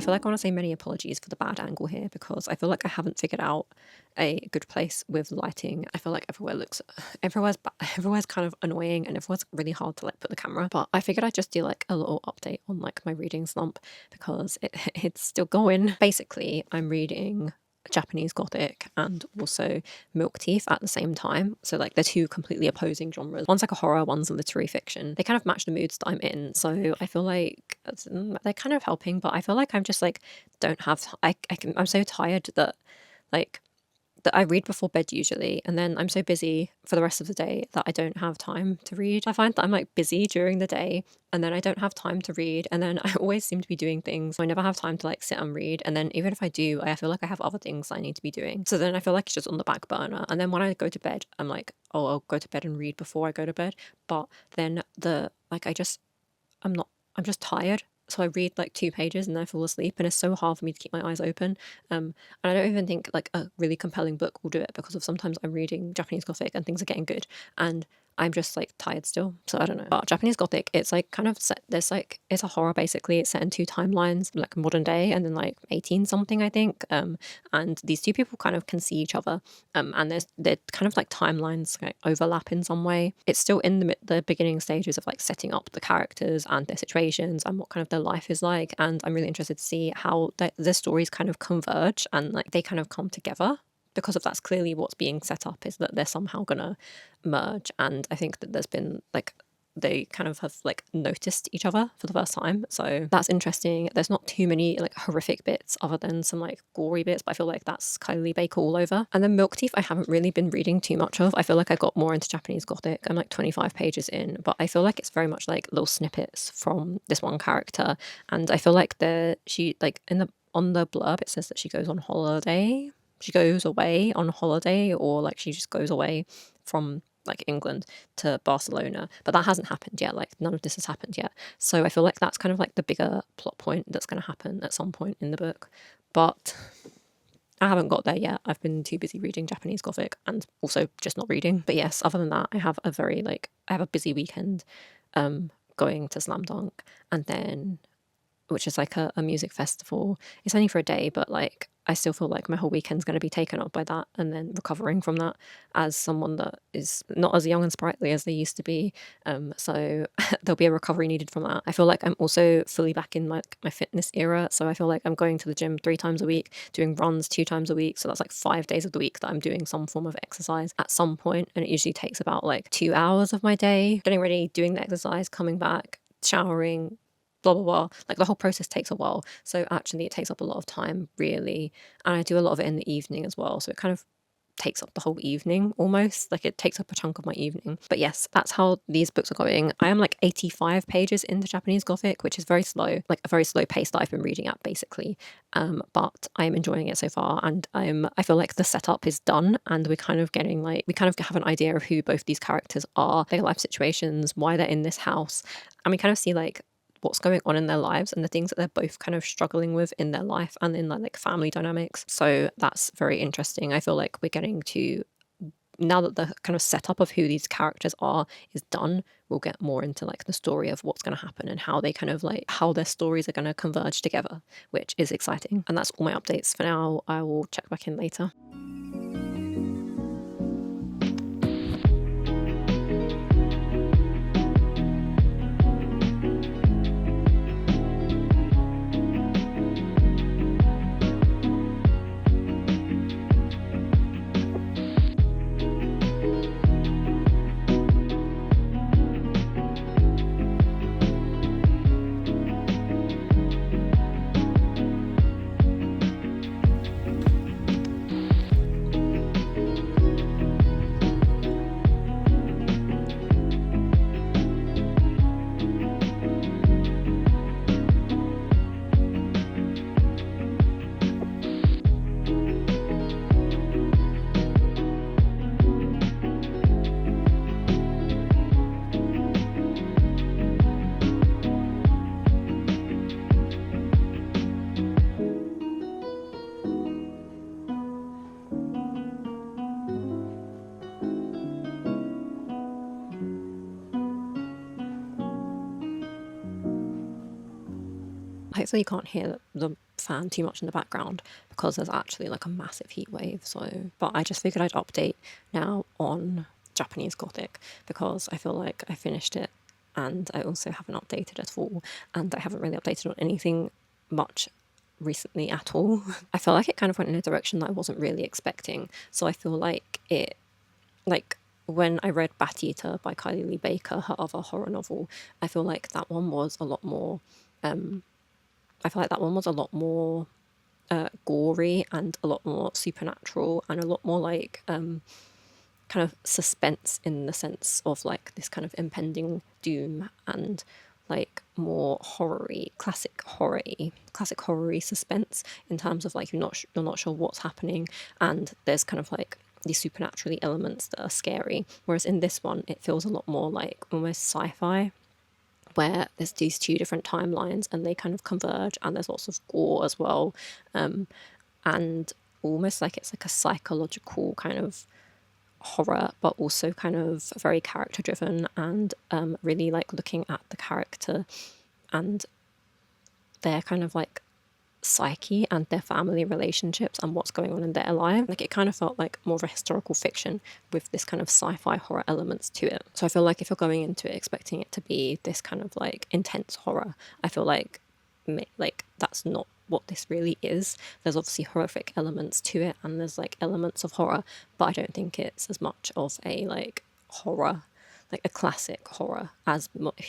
feel like I want to say many apologies for the bad angle here, because I feel like I haven't figured out a good place with lighting. I feel like everywhere's kind of annoying, and everywhere's really hard to like put the camera. But I figured I'd just do like a little update on like my reading slump, because it's still going. Basically, I'm reading Japanese Gothic and also Milk Teeth at the same time. So like they're two completely opposing genres. One's like a horror, one's a literary fiction. They kind of match the moods that I'm in. So I feel like they're kind of helping, but I feel like I'm just like don't have I'm so tired that like that I read before bed usually, and then I'm so busy for the rest of the day that I don't have time to read. I find that I'm like busy during the day, and then I don't have time to read, and then I always seem to be doing things. I never have time to like sit and read, and then even if I do, I feel like I have other things I need to be doing. So then I feel like it's just on the back burner, and then when I go to bed, I'm like, oh, I'll go to bed and read before I go to bed. But then I'm just tired. So I read like 2 pages and then I fall asleep, and it's so hard for me to keep my eyes open. And I don't even think like a really compelling book will do it, because of sometimes I'm reading Japanese Gothic and things are getting good and I'm just like tired still. So I don't know. But Japanese Gothic, it's like kind of set, it's a horror basically. It's set in 2 timelines, like modern day and then like 18 something, I think. And these two people kind of can see each other. And they're kind of like timelines like overlap in some way. It's still in the beginning stages of like setting up the characters and their situations and what kind of their life is like. And I'm really interested to see how the stories kind of converge and like they kind of come together, because of that's clearly what's being set up, is that they're somehow gonna merge. And I think that there's been like they kind of have like noticed each other for the first time, so that's interesting. There's not too many like horrific bits other than some like gory bits, but I feel like that's Kylie Baker all over. And then Milk Teeth I haven't really been reading too much of. I feel like I got more into Japanese Gothic. I'm like 25 pages in, but I feel like it's very much like little snippets from this one character, and I feel like she like on the blurb it says that she goes on holiday. She goes away on holiday, or like she just goes away from like England to Barcelona, but that hasn't happened yet. Like none of this has happened yet. So I feel like that's kind of like the bigger plot point that's going to happen at some point in the book. But I haven't got there yet. I've been too busy reading Japanese Gothic and also just not reading. But yes, other than that, I have a busy weekend going to Slam Dunk, and then which is like a music festival. It's only for a day, but like I still feel like my whole weekend's going to be taken up by that, and then recovering from that as someone that is not as young and sprightly as they used to be. So there'll be a recovery needed from that. I feel like I'm also fully back in like my fitness era. So I feel like I'm going to the gym 3 times a week, doing runs 2 times a week. So that's like 5 days of the week that I'm doing some form of exercise at some point. And it usually takes about like 2 hours of my day, getting ready, doing the exercise, coming back, showering, blah blah blah. Like the whole process takes a while, so actually it takes up a lot of time really, and I do a lot of it in the evening as well, so it kind of takes up the whole evening almost. Like it takes up a chunk of my evening. But yes, that's how these books are going. I am like 85 pages into Japanese Gothic, which is very slow, like a very slow pace that I've been reading at basically. But I'm enjoying it so far, and I feel like the setup is done, and we're kind of getting like we kind of have an idea of who both these characters are, their life situations, why they're in this house, and we kind of see like what's going on in their lives and the things that they're both kind of struggling with in their life and in like family dynamics. So that's very interesting. I feel like we're getting to, now that the kind of setup of who these characters are is done, we'll get more into like the story of what's going to happen and how they kind of like how their stories are going to converge together, which is exciting. And that's all my updates for now. I will check back in later. Hopefully you can't hear the fan too much in the background because there's actually like a massive heat wave. So, but I just figured I'd update now on Japanese Gothic because I feel like I finished it and I also haven't updated at all, and I haven't really updated on anything much recently at all. I feel like it kind of went in a direction that I wasn't really expecting. So I feel like it, like when I read Bat Eater by Kylie Lee Baker, her other horror novel, I feel like that one was a lot more, I feel like that one was a lot more gory and a lot more supernatural and a lot more like kind of suspense in the sense of like this kind of impending doom and like more horror-y, classic horror-y suspense in terms of like you're not sure what's happening, and there's kind of like these supernaturally elements that are scary. Whereas in this one, it feels a lot more like almost sci-fi, where there's these two different timelines and they kind of converge, and there's lots of gore as well, and almost like it's like a psychological kind of horror, but also kind of very character driven, and really like looking at the character and their kind of like psyche and their family relationships and what's going on in their life. Like it kind of felt like more of a historical fiction with this kind of sci-fi horror elements to it. So I feel like if you're going into it expecting it to be this kind of like intense horror, I feel like that's not what this really is. There's obviously horrific elements to it and there's like elements of horror, but I don't think it's as much of a like horror, like a classic horror as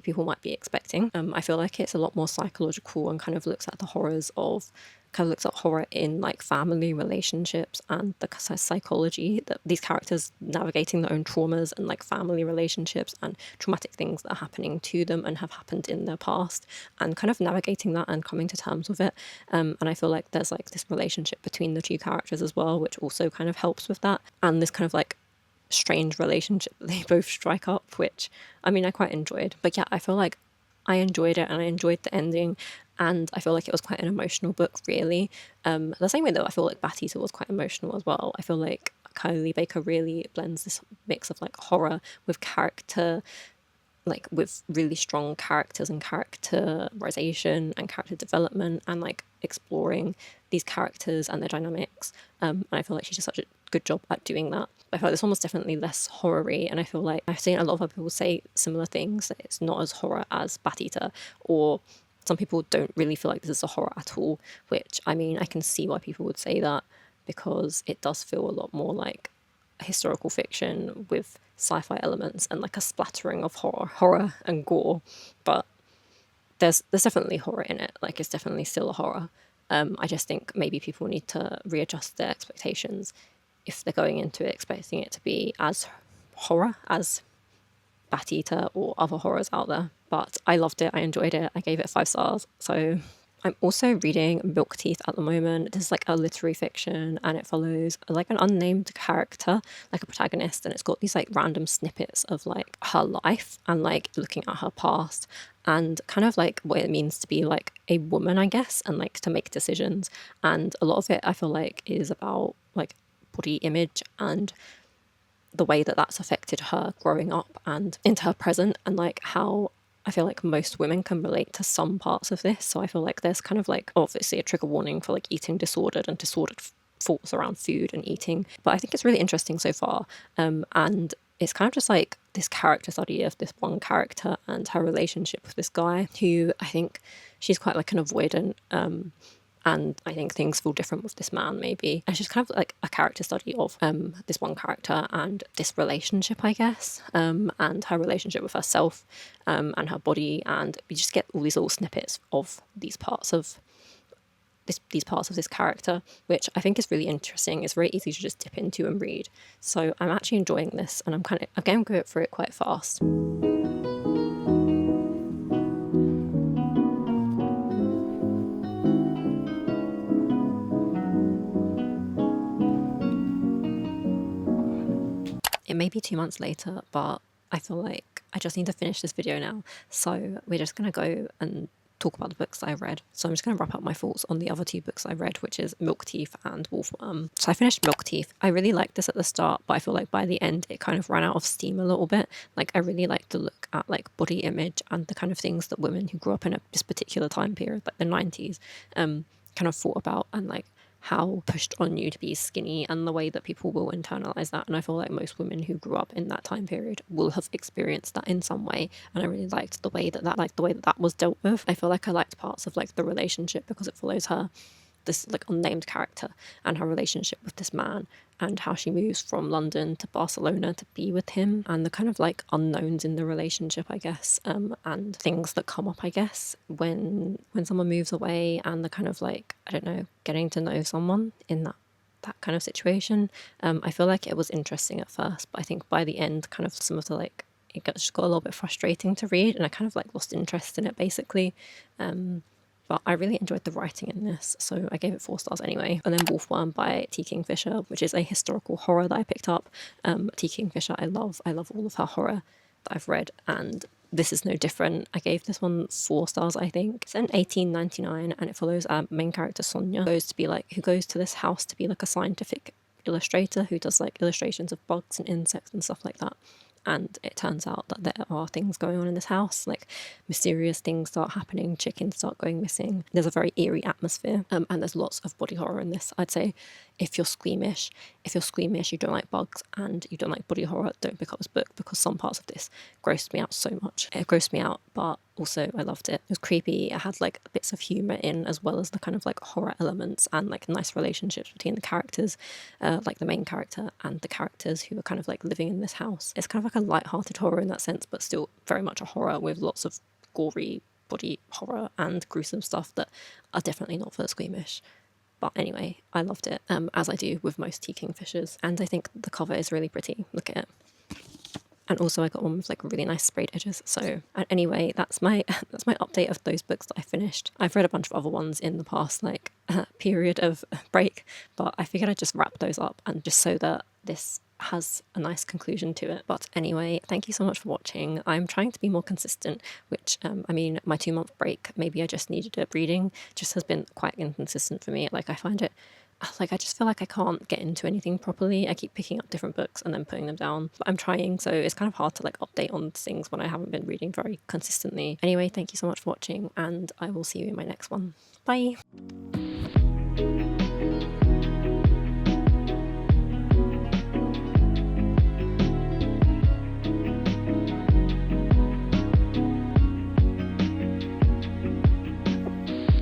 people might be expecting. I feel like it's a lot more psychological and kind of looks at the horrors of, kind of looks at horror in like family relationships and the psychology that these characters navigating their own traumas and like family relationships and traumatic things that are happening to them and have happened in their past, and kind of navigating that and coming to terms with it. And I feel like there's like this relationship between the two characters as well, which also kind of helps with that, and this kind of like strange relationship that they both strike up, which I mean I quite enjoyed. But yeah, I feel like I enjoyed it and I enjoyed the ending, and I feel like it was quite an emotional book really. The same way though I feel like Bat Eater was quite emotional as well. I feel like Kylie Lee Baker really blends this mix of like horror with character, like with really strong characters and characterization and character development and like exploring these characters and their dynamics. And I feel like she does such a good job at doing that. I feel like this one was definitely less horror-y, and I feel like I've seen a lot of other people say similar things, that it's not as horror as Bat Eater, or some people don't really feel like this is a horror at all, which I mean I can see why people would say that, because it does feel a lot more like historical fiction with sci-fi elements and like a splattering of horror and gore. But there's definitely horror in it, like it's definitely still a horror. I just think maybe people need to readjust their expectations if they're going into it expecting it to be as horror as Bat Eater or other horrors out there. But I loved it, I enjoyed it, I gave it 5 stars. So I'm also reading Milk Teeth at the moment. This is like a literary fiction and it follows like an unnamed character, like a protagonist, and it's got these like random snippets of like her life and like looking at her past and kind of like what it means to be like a woman, I guess, and like to make decisions. And a lot of it I feel like is about like body image and the way that that's affected her growing up and into her present, and like how I feel like most women can relate to some parts of this. So I feel like there's kind of like obviously a trigger warning for like eating disordered and disordered thoughts around food and eating. But I think it's really interesting so far. And it's kind of just like this character study of this one character and her relationship with this guy who I think she's quite like an avoidant. And I think things feel different with this man, maybe. It's just kind of like a character study of this one character and this relationship, I guess, and her relationship with herself and her body. And we just get all these little snippets of these parts of this character, which I think is really interesting. It's very easy to just dip into and read. So I'm actually enjoying this, and I'm going to go through it quite fast. It may be 2 months later, but I feel like I just need to finish this video now. So we're just going to go and talk about the books that I read. So I'm just going to wrap up my thoughts on the other 2 books I read, which is Milk Teeth and Wolfworm. So I finished Milk Teeth. I really liked this at the start, but I feel like by the end it kind of ran out of steam a little bit. Like I really liked to look at like body image and the kind of things that women who grew up in this particular time period, like the 90s, kind of thought about, and like how pushed on you to be skinny, and the way that people will internalize that. And I feel like most women who grew up in that time period will have experienced that in some way. And I really liked the way that that was dealt with. I feel like I liked parts of like the relationship because it follows her, this like unnamed character, and her relationship with this man, and how she moves from London to Barcelona to be with him, and the kind of like unknowns in the relationship, I guess, and things that come up, I guess, when someone moves away, and the kind of like, I don't know, getting to know someone in that kind of situation. I feel like it was interesting at first, but I think by the end, kind of some of the like, just got a little bit frustrating to read, and I kind of like lost interest in it basically. But I really enjoyed the writing in this, so I gave it 4 stars anyway. And then Wolfworm by T. Kingfisher, which is a historical horror that I picked up. T. Kingfisher, I love all of her horror that I've read, and this is no different. I gave this one 4 stars, I think. It's in 1899, and it follows our main character Sonia, who goes to this house to be like a scientific illustrator who does like illustrations of bugs and insects and stuff like that. And it turns out that there are things going on in this house, like mysterious things start happening, chickens start going missing. There's a very eerie atmosphere, and there's lots of body horror in this. I'd say if you're squeamish, you don't like bugs, and you don't like body horror, don't pick up this book, because some parts of this grossed me out so much. It grossed me out, but also I loved it. It was creepy. It had like bits of humour in, as well as the kind of like horror elements, and like nice relationships between the characters, like the main character and the characters who are kind of like living in this house. It's kind of like a light-hearted horror in that sense, but still very much a horror with lots of gory body horror and gruesome stuff that are definitely not for the squeamish. But anyway, I loved it, as I do with most T. Kingfishers, and I think the cover is really pretty. Look at it. And also I got one with like really nice sprayed edges. So anyway, that's my update of those books that I finished. I've read a bunch of other ones in the past like period of break, but I figured I'd just wrap those up, and just so that this has a nice conclusion to it. But anyway, thank you so much for watching. I'm trying to be more consistent, which I mean, my 2-month break, maybe I just needed it. Reading just has been quite inconsistent for me. Like I find it, like I just feel like I can't get into anything properly. I keep picking up different books and then putting them down, but I'm trying, so it's kind of hard to like update on things when I haven't been reading very consistently. Anyway, thank you so much for watching, and I will see you in my next one. Bye.